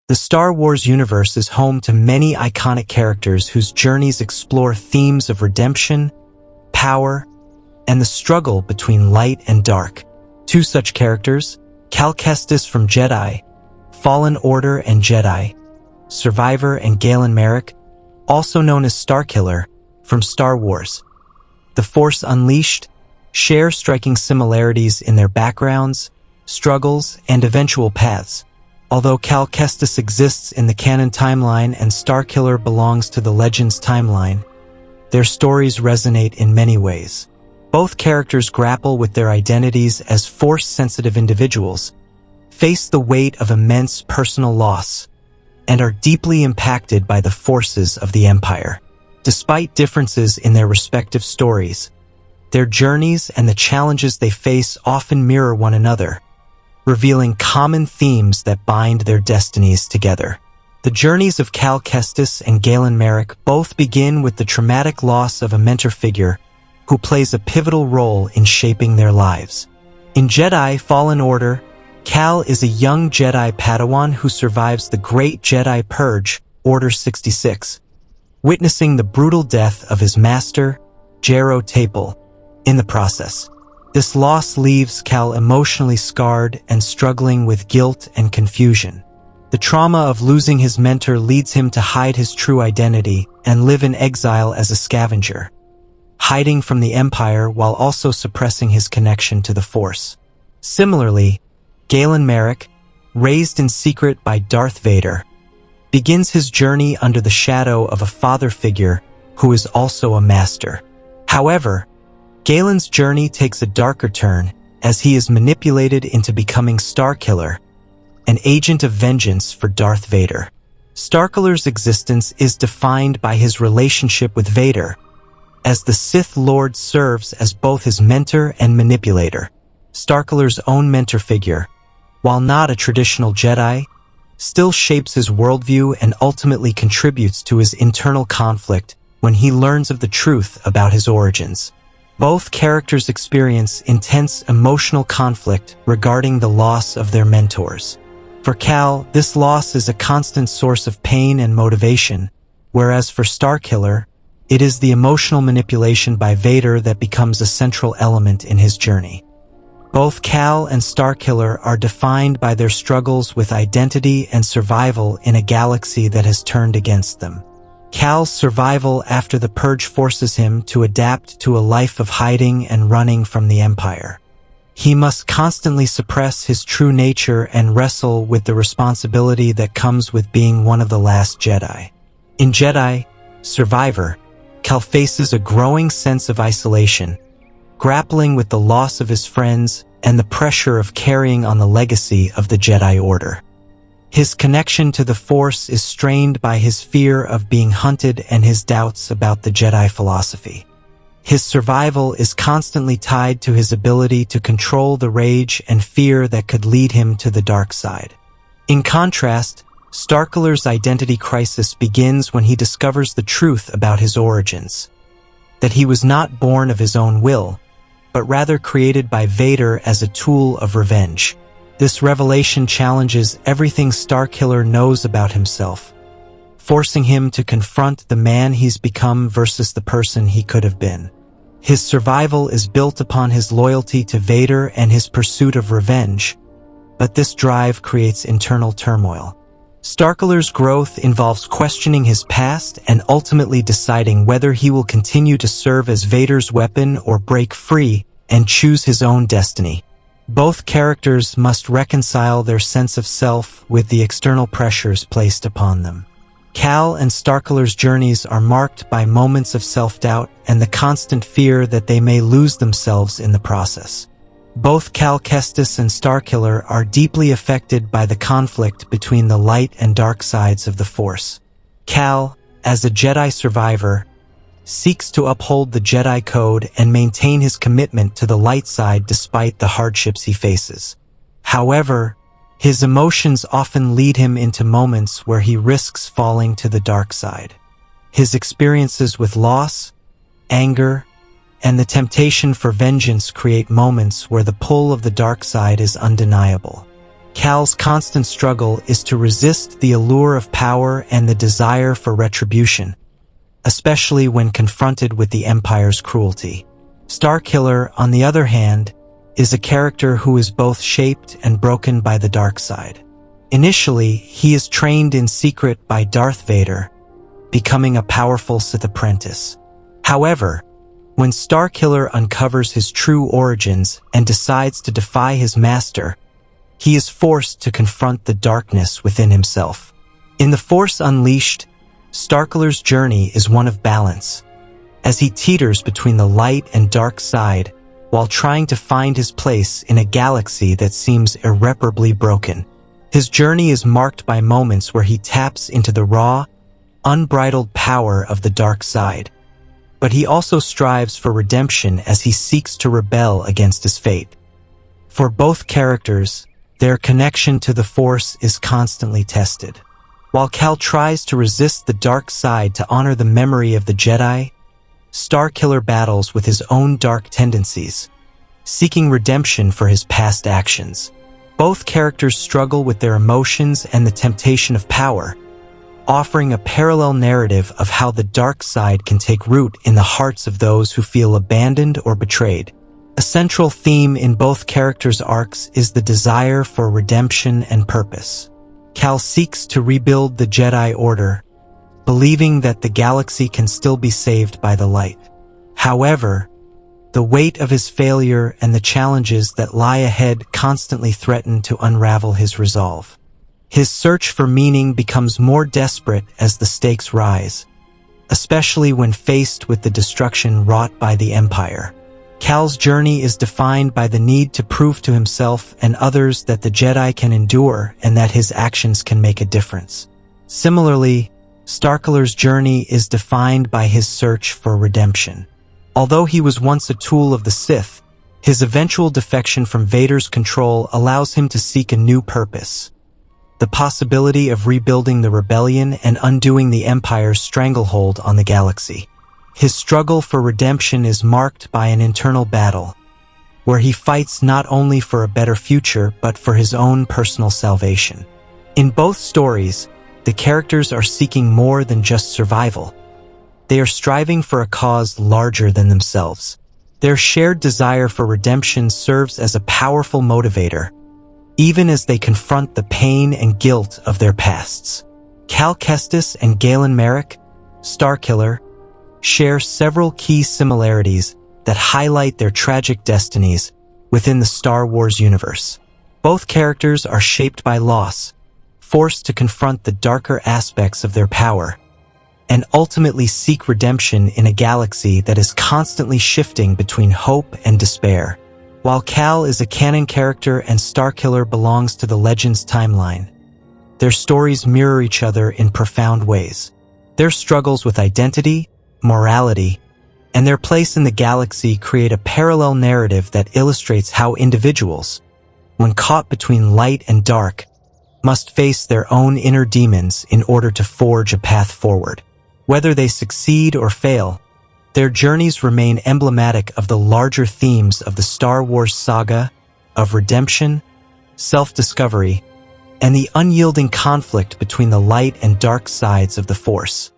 The Star Wars universe is home to many iconic characters whose journeys explore themes of redemption, power, and the struggle between light and dark. Two such characters, Cal Kestis from Jedi, Fallen Order and Jedi, Survivor, and Galen Marek, also known as Starkiller, from Star Wars. The Force Unleashed, share striking similarities in their backgrounds, struggles, and eventual paths. Although Cal Kestis exists in the canon timeline and Starkiller belongs to the Legends timeline, their stories resonate in many ways. Both characters grapple with their identities as Force-sensitive individuals, face the weight of immense personal loss, and are deeply impacted by the forces of the Empire. Despite differences in their respective stories, their journeys and the challenges they face often mirror one another, revealing common themes that bind their destinies together. The journeys of Cal Kestis and Galen Marek both begin with the traumatic loss of a mentor figure who plays a pivotal role in shaping their lives. In Jedi Fallen Order, Cal is a young Jedi Padawan who survives the Great Jedi Purge, Order 66, witnessing the brutal death of his master, Jaro Tapal, in the process. This loss leaves Cal emotionally scarred and struggling with guilt and confusion. The trauma of losing his mentor leads him to hide his true identity and live in exile as a scavenger, hiding from the Empire while also suppressing his connection to the Force. Similarly, Galen Marek, raised in secret by Darth Vader, begins his journey under the shadow of a father figure who is also a master. However, Galen's journey takes a darker turn as he is manipulated into becoming Starkiller, an agent of vengeance for Darth Vader. Starkiller's existence is defined by his relationship with Vader, as the Sith Lord serves as both his mentor and manipulator. Starkiller's own mentor figure, while not a traditional Jedi, still shapes his worldview and ultimately contributes to his internal conflict when he learns of the truth about his origins. Both characters experience intense emotional conflict regarding the loss of their mentors. For Cal, this loss is a constant source of pain and motivation, whereas for Starkiller, it is the emotional manipulation by Vader that becomes a central element in his journey. Both Cal and Starkiller are defined by their struggles with identity and survival in a galaxy that has turned against them. Cal's survival after the Purge forces him to adapt to a life of hiding and running from the Empire. He must constantly suppress his true nature and wrestle with the responsibility that comes with being one of the last Jedi. In Jedi Survivor, Cal faces a growing sense of isolation, grappling with the loss of his friends and the pressure of carrying on the legacy of the Jedi Order. His connection to the Force is strained by his fear of being hunted and his doubts about the Jedi philosophy. His survival is constantly tied to his ability to control the rage and fear that could lead him to the dark side. In contrast, Starkiller's identity crisis begins when he discovers the truth about his origins, that he was not born of his own will, but rather created by Vader as a tool of revenge. This revelation challenges everything Starkiller knows about himself, forcing him to confront the man he's become versus the person he could have been. His survival is built upon his loyalty to Vader and his pursuit of revenge, but this drive creates internal turmoil. Starkiller's growth involves questioning his past and ultimately deciding whether he will continue to serve as Vader's weapon or break free and choose his own destiny. Both characters must reconcile their sense of self with the external pressures placed upon them. Cal and Starkiller's journeys are marked by moments of self-doubt and the constant fear that they may lose themselves in the process. Both Cal Kestis and Starkiller are deeply affected by the conflict between the light and dark sides of the Force. Cal, as a Jedi survivor, seeks to uphold the Jedi Code and maintain his commitment to the light side despite the hardships he faces. However, his emotions often lead him into moments where he risks falling to the dark side. His experiences with loss, anger, and the temptation for vengeance create moments where the pull of the dark side is undeniable. Cal's constant struggle is to resist the allure of power and the desire for retribution, especially when confronted with the Empire's cruelty. Starkiller, on the other hand, is a character who is both shaped and broken by the dark side. Initially, he is trained in secret by Darth Vader, becoming a powerful Sith apprentice. However, when Starkiller uncovers his true origins and decides to defy his master, he is forced to confront the darkness within himself. In The Force Unleashed, Starkiller's journey is one of balance, as he teeters between the light and dark side while trying to find his place in a galaxy that seems irreparably broken. His journey is marked by moments where he taps into the raw, unbridled power of the dark side, but he also strives for redemption as he seeks to rebel against his fate. For both characters, their connection to the Force is constantly tested. While Cal tries to resist the dark side to honor the memory of the Jedi, Starkiller battles with his own dark tendencies, seeking redemption for his past actions. Both characters struggle with their emotions and the temptation of power, offering a parallel narrative of how the dark side can take root in the hearts of those who feel abandoned or betrayed. A central theme in both characters' arcs is the desire for redemption and purpose. Cal seeks to rebuild the Jedi Order, believing that the galaxy can still be saved by the light. However, the weight of his failure and the challenges that lie ahead constantly threaten to unravel his resolve. His search for meaning becomes more desperate as the stakes rise, especially when faced with the destruction wrought by the Empire. Cal's journey is defined by the need to prove to himself and others that the Jedi can endure and that his actions can make a difference. Similarly, Starkiller's journey is defined by his search for redemption. Although he was once a tool of the Sith, his eventual defection from Vader's control allows him to seek a new purpose: the possibility of rebuilding the rebellion and undoing the Empire's stranglehold on the galaxy. His struggle for redemption is marked by an internal battle, where he fights not only for a better future but for his own personal salvation. In both stories, the characters are seeking more than just survival. They are striving for a cause larger than themselves. Their shared desire for redemption serves as a powerful motivator, even as they confront the pain and guilt of their pasts. Cal Kestis and Galen Marek, Starkiller, share several key similarities that highlight their tragic destinies within the Star Wars universe. Both characters are shaped by loss, forced to confront the darker aspects of their power, and ultimately seek redemption in a galaxy that is constantly shifting between hope and despair. While Cal is a canon character and Starkiller belongs to the Legends timeline, their stories mirror each other in profound ways. Their struggles with identity, morality, and their place in the galaxy create a parallel narrative that illustrates how individuals, when caught between light and dark, must face their own inner demons in order to forge a path forward. Whether they succeed or fail, their journeys remain emblematic of the larger themes of the Star Wars saga of redemption, self-discovery, and the unyielding conflict between the light and dark sides of the Force.